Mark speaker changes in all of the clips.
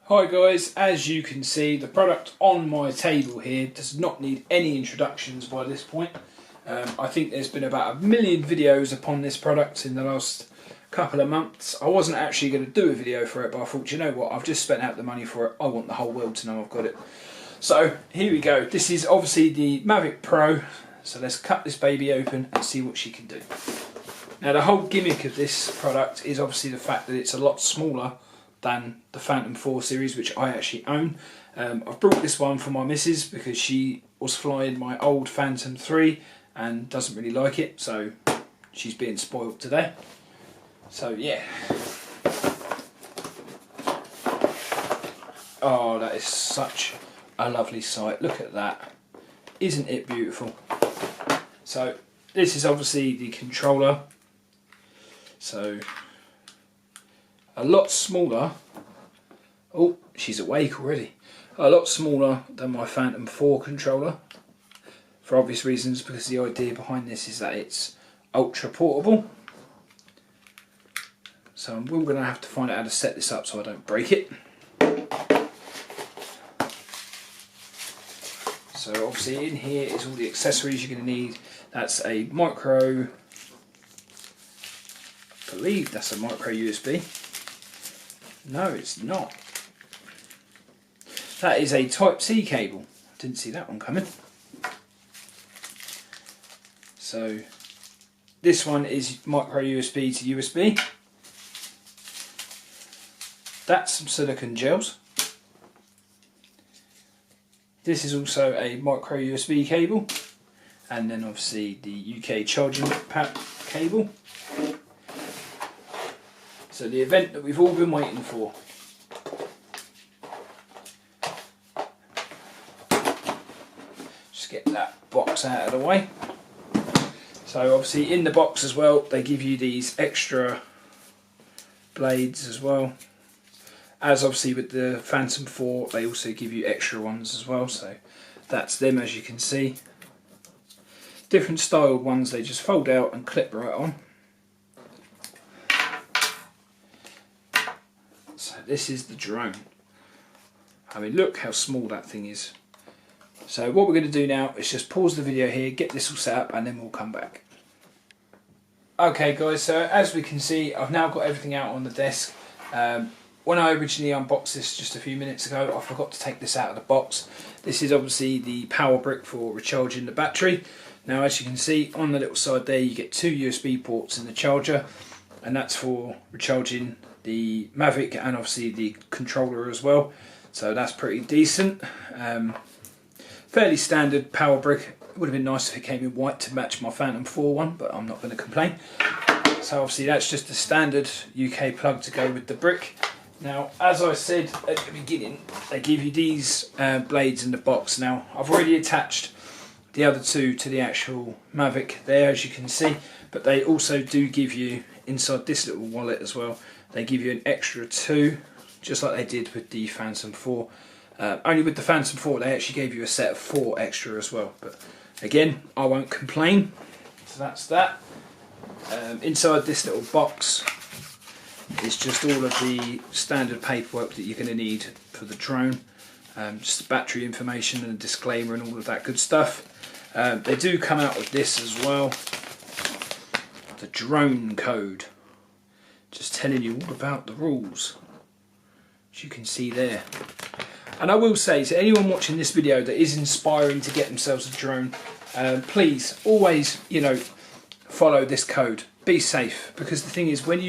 Speaker 1: Hi guys, as you can see the product on my table here does not need any introductions by this point. I think there's been about 1 million videos upon this product in the last couple of months. I wasn't actually going to do a video for it, but I thought, you know what, I've just spent out the money for it, I want the whole world to know I've got it. So here we go. This is obviously the Mavic Pro, so let's cut this baby open and see what she can do. Now the whole gimmick of this product is obviously the fact that it's a lot smaller than the Phantom 4 series, which I actually own. I've brought this one for my missus because she was flying my old Phantom 3 and doesn't really like it, so she's being spoiled today. So yeah. Oh, that is such a lovely sight. Look at that. Isn't it beautiful? So this is obviously the controller. So a lot smaller. Oh, she's awake already. A lot smaller than my Phantom 4 controller, for obvious reasons, because the idea behind this is that it's ultra portable. So I'm going to have to find out how to set this up so I don't break it. So obviously in here is all the accessories you're going to need. That's a micro, I believe that's a micro USB. No, it's not. That is a Type-C cable. Didn't see that one coming. So this one is micro USB to USB. That's some silicone gels. This is also a micro USB cable, and then obviously the UK charging pack cable. So the event that we've all been waiting for. Just get that box out of the way. So obviously in the box as well they give you these extra blades as well. As obviously with the Phantom 4 they also give you extra ones as well, so that's them, as you can see. Different styled ones, they just fold out and clip right on. So this is the drone. I mean, look how small that thing is. So what we're going to do now is just pause the video here, get this all set up, and then we'll come back. Okay guys, so as we can see I've now got everything out on the desk. When I originally unboxed this just a few minutes ago, I forgot to take this out of the box. This is obviously the power brick for recharging the battery. Now as you can see on the little side there you get 2 USB ports in the charger, and that's for recharging the Mavic and obviously the controller as well. So that's pretty decent. Fairly standard power brick. It would have been nice if it came in white to match my Phantom 4 one, but I'm not going to complain. So obviously that's just a standard UK plug to go with the brick. Now, as I said at the beginning, they give you these blades in the box. Now, I've already attached the other two to the actual Mavic there, as you can see, but they also do give you, inside this little wallet as well, they give you an extra 2, just like they did with the Phantom 4. Only with the Phantom 4, they actually gave you a set of 4 extra as well. But again, I won't complain. So that's that. Inside this little box is just all of the standard paperwork that you're going to need for the drone, just the battery information and a disclaimer and all of that good stuff. They do come out with this as well, the drone code, just telling you all about the rules, as you can see there. And I will say to anyone watching this video that is inspiring to get themselves a drone, please always, you know, follow this code. Be safe, because the thing is, when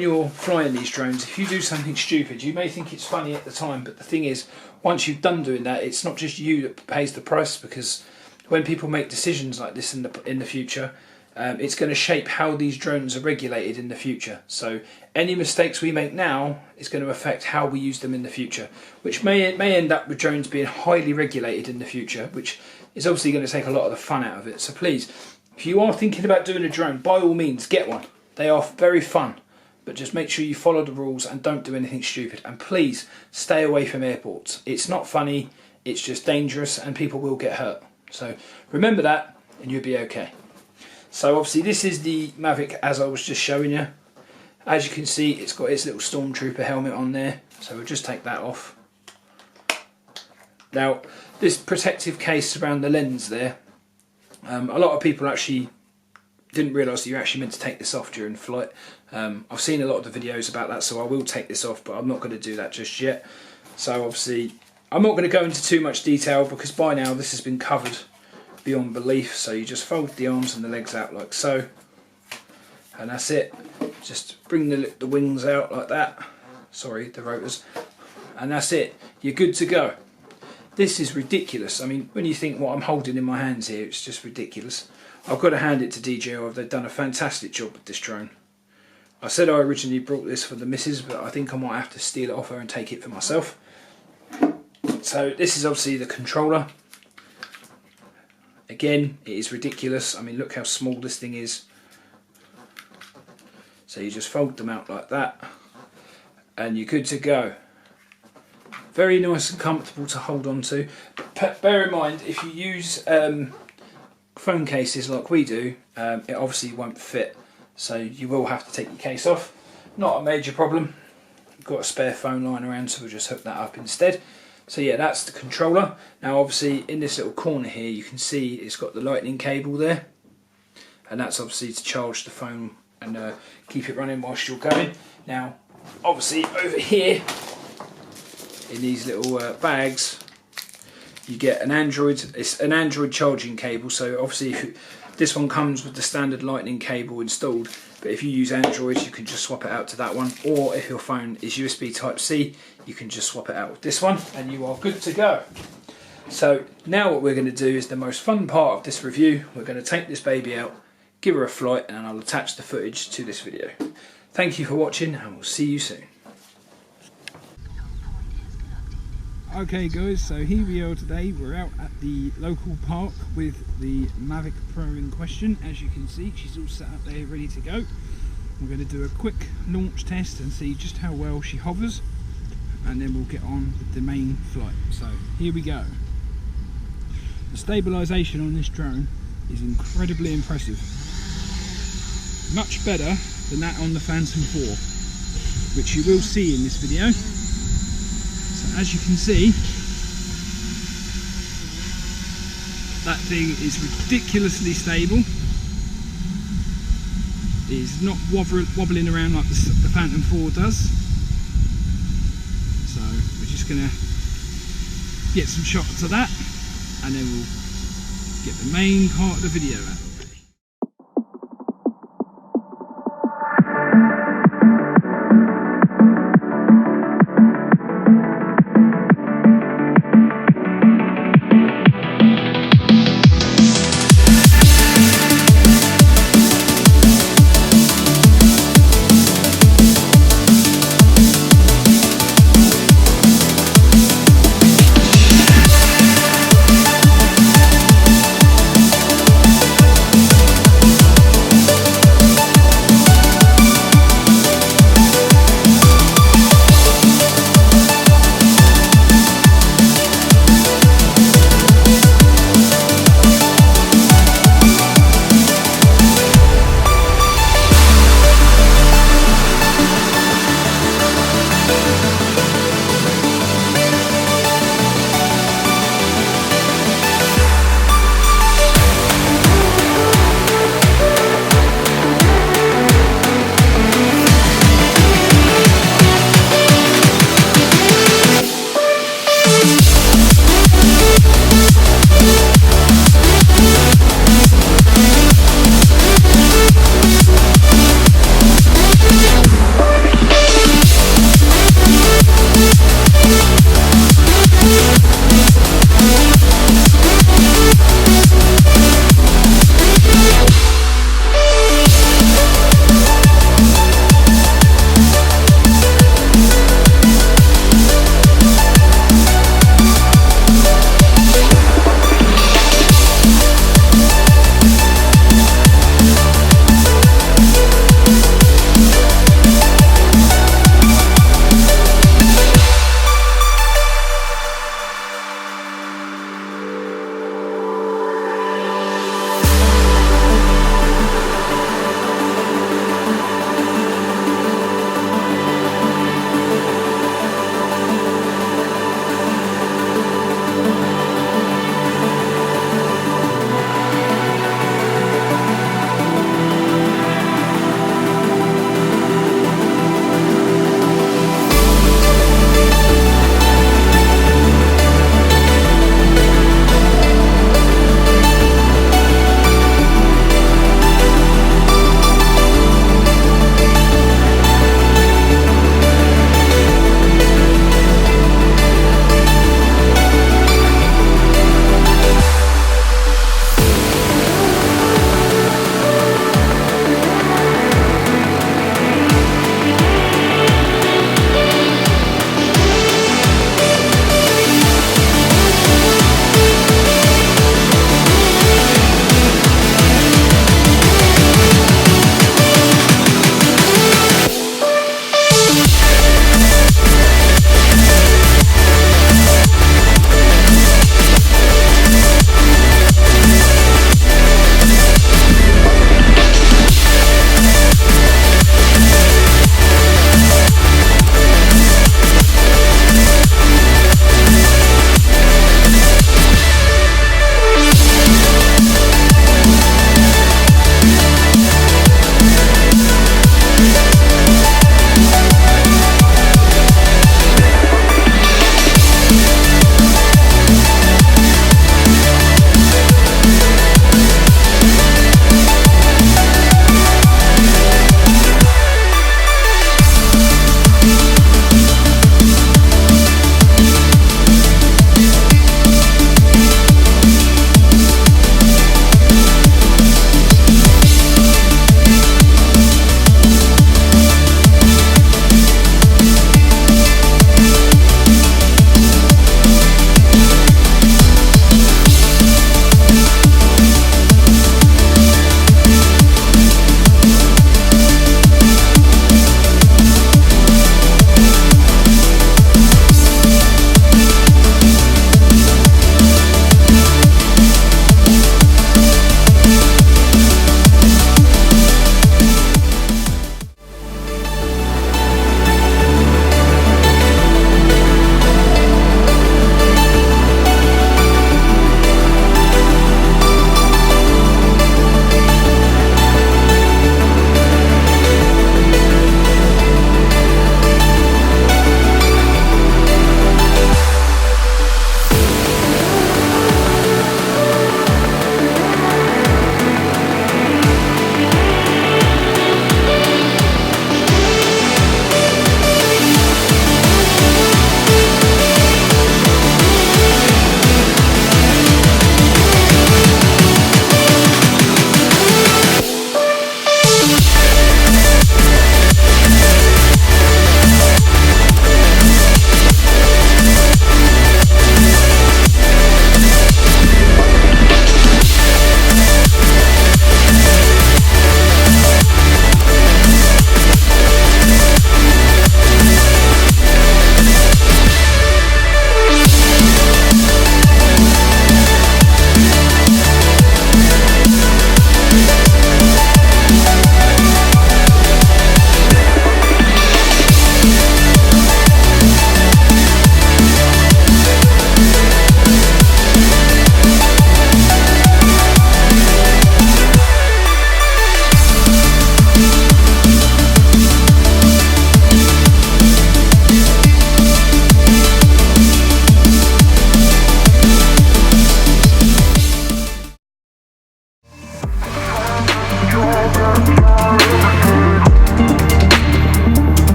Speaker 1: you're flying these drones, if you do something stupid, you may think it's funny at the time, but the thing is, once you've done doing that, it's not just you that pays the price, because when people make decisions like this in the future, it's going to shape how these drones are regulated in the future. So any mistakes we make now is going to affect how we use them in the future, which may end up with drones being highly regulated in the future, which is obviously going to take a lot of the fun out of it. So please, if you are thinking about doing a drone, by all means get one. They are very fun, but just make sure you follow the rules and don't do anything stupid. And please stay away from airports. It's not funny, it's just dangerous, and people will get hurt. So remember that and you'll be okay. So obviously this is the Mavic as I was just showing you. As you can see, it's got its little stormtrooper helmet on there, so we'll just take that off. Now, this protective case around the lens there, a lot of people actually didn't realise that you're actually meant to take this off during flight. I've seen a lot of the videos about that, so I will take this off, but I'm not going to do that just yet. So obviously, I'm not going to go into too much detail because by now this has been covered beyond belief. So you just fold the arms and the legs out like so, and that's it. Just bring the wings out like that, sorry, the rotors, and that's it. You're good to go. This is ridiculous. I mean, when you think what I'm holding in my hands here, it's just ridiculous. I've got to hand it to DJI. They've done a fantastic job with this drone. I said I originally brought this for the missus, but I think I might have to steal it off her and take it for myself. So this is obviously the controller. Again, it is ridiculous. I mean, look how small this thing is. So you just fold them out like that, and you're good to go. Very nice and comfortable to hold on to. But bear in mind, if you use phone cases like we do, it obviously won't fit. So you will have to take your case off. Not a major problem. I've got a spare phone lying around, so we'll just hook that up instead. So yeah, that's the controller. Now obviously in this little corner here, you can see it's got the lightning cable there. And that's obviously to charge the phone and keep it running whilst you're going. Now obviously over here, in these little bags, you get an Android. It's an Android charging cable. So obviously, this one comes with the standard lightning cable installed. But if you use Android, you can just swap it out to that one. Or if your phone is USB Type-C, you can just swap it out with this one, and you are good to go. So now what we're going to do is the most fun part of this review. We're going to take this baby out, give her a flight, and I'll attach the footage to this video. Thank you for watching, and we'll see you soon. Okay guys, so here we are today. We're out at the local park with the Mavic Pro in question. As you can see, she's all set up there ready to go. We're going to do a quick launch test and see just how well she hovers, and then we'll get on with the main flight. So here we go. The stabilization on this drone is incredibly impressive. Much better than that on the Phantom 4, which you will see in this video. As you can see, that thing is ridiculously stable. It is not wobbling around like the Phantom 4 does. So we're just going to get some shots of that, and then we'll get the main part of the video out.